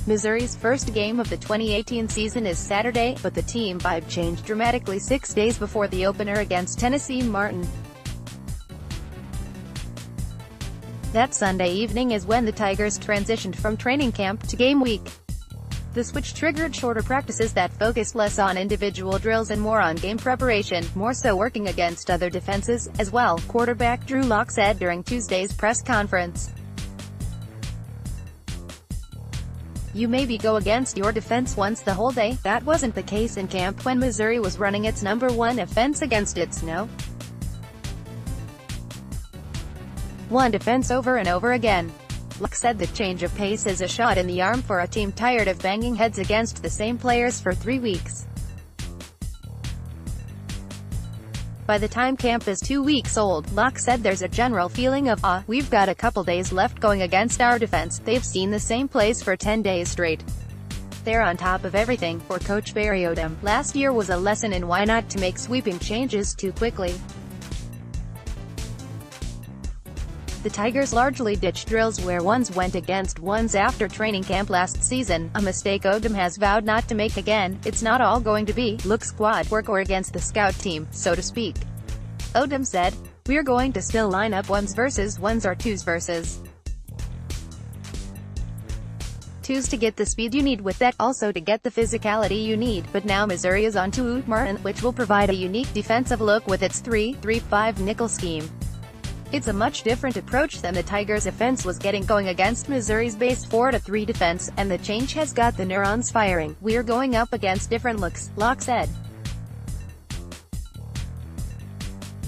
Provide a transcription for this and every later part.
Missouri's first game of the 2018 season is Saturday, but the team vibe changed dramatically 6 days before the opener against Tennessee Martin. That Sunday evening is when the Tigers transitioned from training camp to game week. The switch triggered shorter practices that focused less on individual drills and more on game preparation, more so working against other defenses, as well, quarterback Drew Lock said during Tuesday's press conference. You maybe go against your defense once the whole day. That wasn't the case in camp when Missouri was running its #1 offense against its No. 1 defense over and over again. Lock said the change of pace is a shot in the arm for a team tired of banging heads against the same players for 3 weeks. By the time camp is 2 weeks old, Lock said there's a general feeling of, we've got a couple days left going against our defense. They've seen the same plays for 10 days straight. They're on top of everything. For Coach Barry Odom, last year was a lesson in why not to make sweeping changes too quickly. The Tigers largely ditched drills where ones went against ones after training camp last season, a mistake Odom has vowed not to make again. It's not all going to be look squad work or against the scout team, so to speak. Odom said, "We're going to still line up ones versus ones or twos versus twos to get the speed you need with that, also to get the physicality you need." But now Missouri is on to Martin, which will provide a unique defensive look with its 3-3-5 nickel scheme. It's a much different approach than the Tigers' offense was getting going against Missouri's base 4-3 defense, and the change has got the neurons firing. We're going up against different looks, Lock said.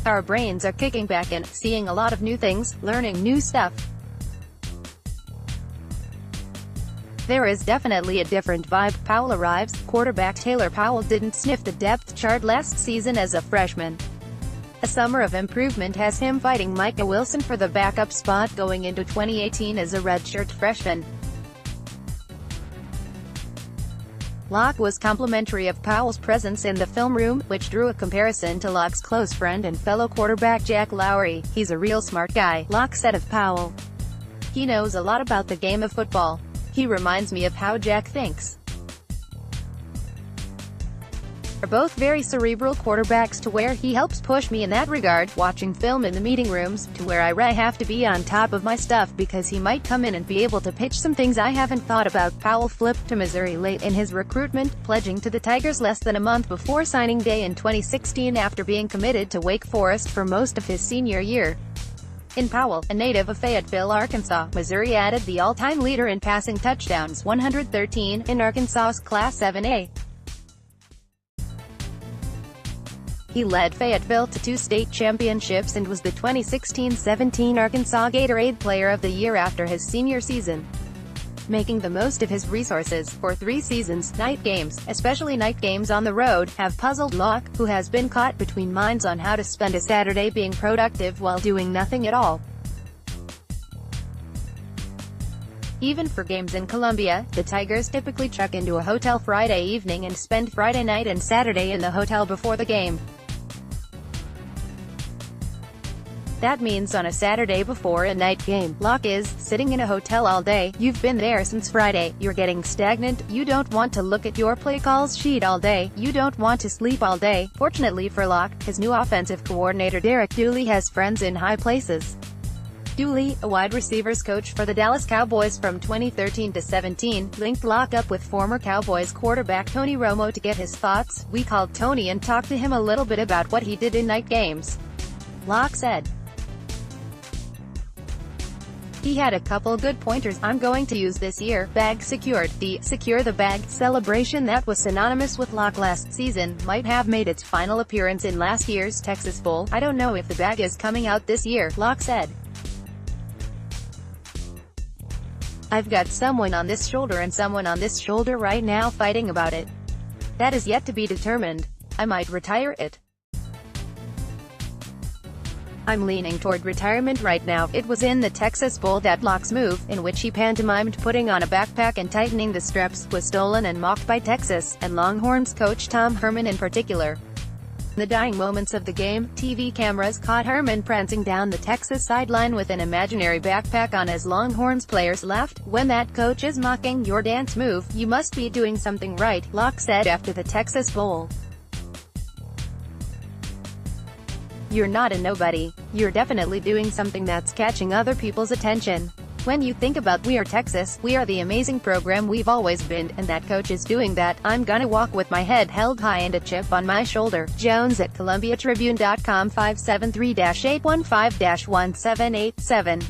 Our brains are kicking back in, seeing a lot of new things, learning new stuff. There is definitely a different vibe. Powell arrives. Quarterback Taylor Powell didn't sniff the depth chart last season as a freshman. A summer of improvement has him fighting Micah Wilson for the backup spot going into 2018 as a redshirt freshman. Lock was complimentary of Powell's presence in the film room, which drew a comparison to Lock's close friend and fellow quarterback Jack Lowry. "He's a real smart guy," Lock said of Powell. "He knows a lot about the game of football. He reminds me of how Jack thinks. Are both very cerebral quarterbacks to where he helps push me in that regard, watching film in the meeting rooms, to where I have to be on top of my stuff because he might come in and be able to pitch some things I haven't thought about." Powell flipped to Missouri late in his recruitment, pledging to the Tigers less than a month before signing day in 2016 after being committed to Wake Forest for most of his senior year. In Powell, a native of Fayetteville, Arkansas, Missouri added the all-time leader in passing touchdowns, 113, in Arkansas's Class 7A. He led Fayetteville to 2 state championships and was the 2016-17 Arkansas Gatorade Player of the Year after his senior season. Making the most of his resources, for 3 seasons, night games, especially night games on the road, have puzzled Lock, who has been caught between minds on how to spend a Saturday being productive while doing nothing at all. Even for games in Columbia, the Tigers typically check into a hotel Friday evening and spend Friday night and Saturday in the hotel before the game. That means on a Saturday before a night game, Lock is sitting in a hotel all day. You've been there since Friday. You're getting stagnant. You don't want to look at your play calls sheet all day. You don't want to sleep all day. Fortunately for Lock, his new offensive coordinator Derek Dooley has friends in high places. Dooley, a wide receivers coach for the Dallas Cowboys from 2013 to 17, linked Lock up with former Cowboys quarterback Tony Romo to get his thoughts. "We called Tony and talked to him a little bit about what he did in night games," Lock said. "He had a couple good pointers I'm going to use this year." Bag secured. The "Secure the Bag" celebration that was synonymous with Lock last season might have made its final appearance in last year's Texas Bowl. "I don't know if the bag is coming out this year," Lock said. "I've got someone on this shoulder and someone on this shoulder right now fighting about it. That is yet to be determined. I might retire it. I'm leaning toward retirement right now." It was in the Texas Bowl that Lock's move, in which he pantomimed putting on a backpack and tightening the straps, was stolen and mocked by Texas and Longhorns coach Tom Herman in particular. In the dying moments of the game, TV cameras caught Herman prancing down the Texas sideline with an imaginary backpack on as Longhorns players laughed. "When that coach is mocking your dance move, you must be doing something right," Locke said after the Texas Bowl. "You're not a nobody. You're definitely doing something that's catching other people's attention. When you think about We Are Texas, we are the amazing program we've always been, and that coach is doing that. I'm gonna walk with my head held high and a chip on my shoulder." Jones at ColumbiaTribune.com 573-815-1787